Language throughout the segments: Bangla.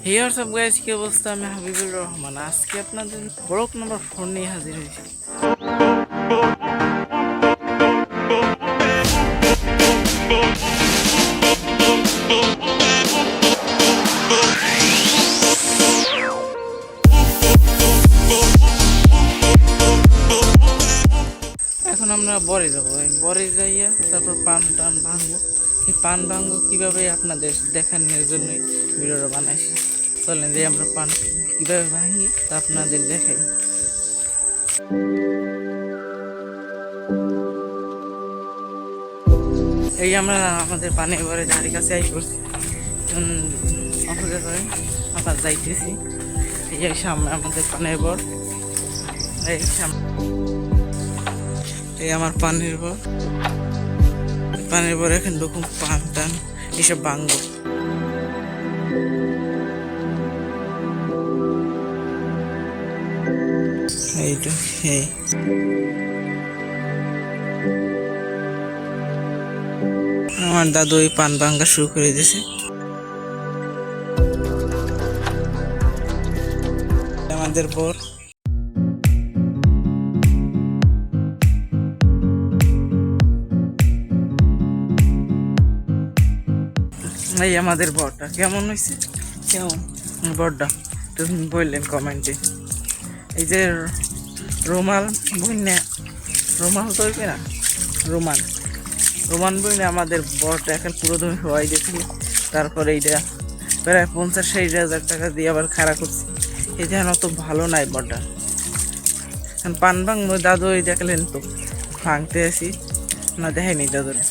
হে হোয়াটসঅ্যাপ গাইস, কি অবস্থা? আমি হাবিবুর রহমান। আজকে আপনাদের ব্লগ নাম্বার 4 নিয়ে হাজির হয়েছি। এখন আমরা বরে যাবো। বরে যাইয়া তারপর পান টান ভাঙবো। এই পান ভাঙবো কিভাবে আপনাদের দেখানোর জন্যই ভিডিওটা বানাইছি। চলেন যে আমরা পান কিভাবে ভাঙি তা আপনাদের দেখাই। এই আমরা আমাদের পানি এবারে ধারে কাছে আই করছি, অপেক্ষা করেন আবার যাইতেছি। এই সামনে আমাদের পানের বর, এই সামনে এই আমার পানির বর। পানির বর এখন রকম পান টান এসব ভাঙবো। এইটা এই আমার দাদু ওই পান ভাঙ্গা শুরু করে দিয়েছে। আমাদের বর এই আমাদের বরটা কেমন হয়েছে? কেমন বরটা তুমি বললেন কমেন্টে। এই যে রুমাল বইনা, রুমাল তো হইবে না, রোমান রোমান বইনা আমাদের বরটা এখন পুরো তুমি হওয়াই দেখি। তারপরে এইটা প্রায় 50-60 হাজার টাকা দিয়ে আবার খাড়া করছি। এই যেন অত ভালো নাই বরটা। পান ভাঙবো, দাদু ওই দেখলেন তো ভাঙতে আসি না, দেখাইনি দাদুরে।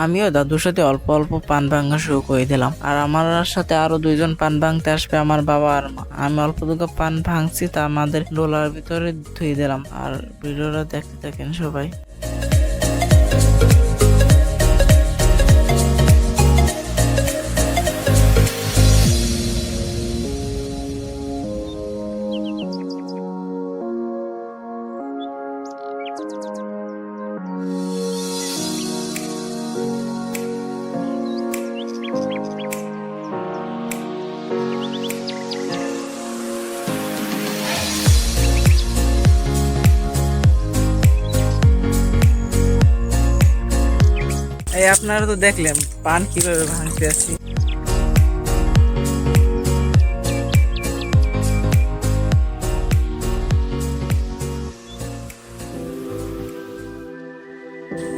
আমিও দাদুর সাথে অল্প অল্প পান ভাঙা শুরু করে দিলাম, আর আমার সাথে আরো 2জন পান ভাঙতে আসবে, আমার বাবা আর মা। আমি অল্প দুটো পান ভাঙছি, তা আমাদের ডোলার ভিতরে ধুয়ে দিলাম। আর ভিডিওটা দেখতে থাকেন সবাই। এই আপনারা তো দেখলেন পান কিভাবে ভাঙতে আসছি।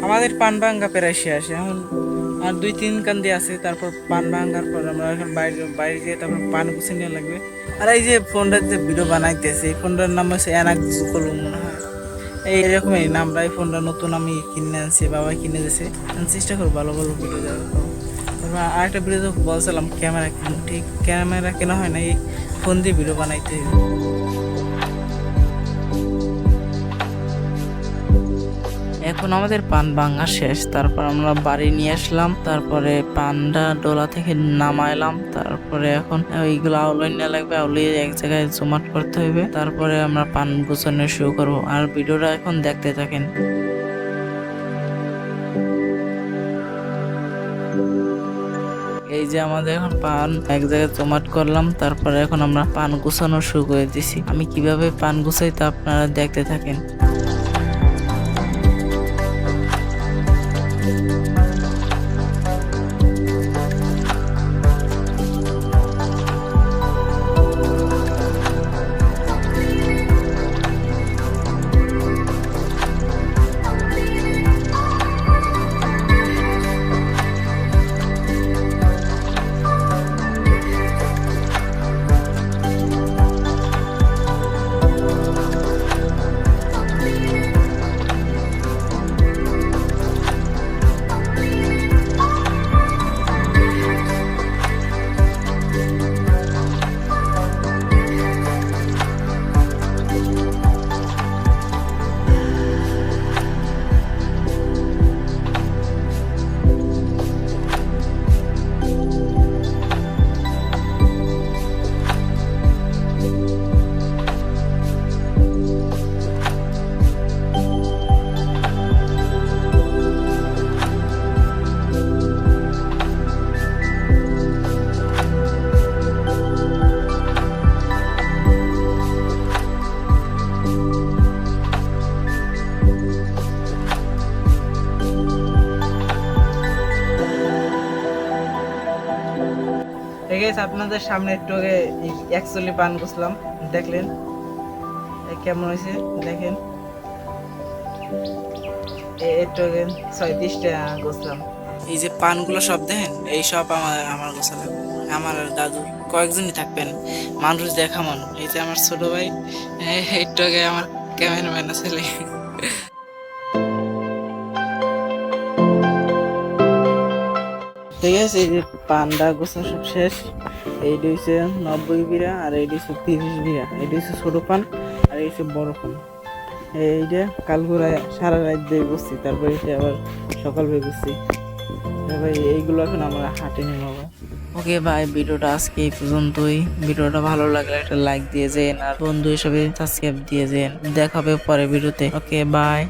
আমাদের পান ভাঙ্গা প্রায় শেষ, এখন আর 2-3 কান্দি আছে। তারপর পান ভাঙ্গার পর আমরা এখন বাইরে গিয়ে তারপর পান গুছিয়ে নেওয়া লাগবে। আর এই যে ফোনটা যে ভিডিও বানাইতেছে, এই ফোনটার নাম হচ্ছে এনাক জুকলু মনে হয়, এইরকম এই নামটা। এই ফোনটা নতুন আমি কিনে আনছি, বাবা কিনে দিয়েছে। চেষ্টা করবো ভালো ভালো ভিডিও দেওয়ার। তারপর আরেকটা ভিডিও তো বলছিলাম ক্যামেরা কিনো, ঠিক ক্যামেরা কেনা হয় না, এই ফোন দিয়ে ভিডিও বানাইতে। এখন আমাদের পান ভাঙা শেষ, তারপর আমরা বাড়ি নিয়ে আসলাম। তারপরে পানটা ডোলা থেকে নামাইলাম। তারপরে এখন ওইগুলো আউলাই নেওয়া লাগবে, আউলিয়ে এক জায়গায় জমাট করতে হবে। তারপরে আমরা পান গুছানো শুরু করবো। আর ভিডিওটা এখন দেখতে থাকেন। এই যে আমাদের এখন পান এক জায়গায় জমাট করলাম। তারপরে এখন আমরা পান গুছানো শুরু করে দিছি। আমি কিভাবে পান গুছাই তা আপনারা দেখতে থাকেন। ঠিক আছে, আপনাদের সামনে একটু অ্যাকচুয়ালি পান করছিলাম, দেখলেন কেমন হয়েছে দেখেন। একটু আগে 36টা গোছলাম। এই যে পানগুলো সব দেখেন, এই সব আমার গোছালাম। আমার আর দাদু কয়েকজনই থাকবেন, মানুষ দেখা মানুষ। এই যে আমার ছোট ভাই, একটু আগে আমার ক্যামেরাম্যান ছেলে। ঠিক আছে, এই যে পান্ডা গোছা সব শেষ। এইটা হচ্ছে 90 বিড়া, আর এইটা হচ্ছে 30 বিড়া। এইটা হচ্ছে ছোট পান, আর এই হচ্ছে বড় পান। এইটা কাল ঘুরায় সারা রাত দিয়ে বসছি, তারপরে এসে আবার সকাল হয়ে বসছি। ভাই এইগুলো এখন আমরা হাটে নিয়ে নেবো। ওকে ভাই, ভিডিওটা আজকে এই পর্যন্তই। ভিডিওটা ভালো লাগলে একটা লাইক দিয়ে যেন, আর বন্ধু হিসেবে সাবস্ক্রাইব দিয়ে যেন। দেখা হবে পরে ভিডিওতে। Okay bye.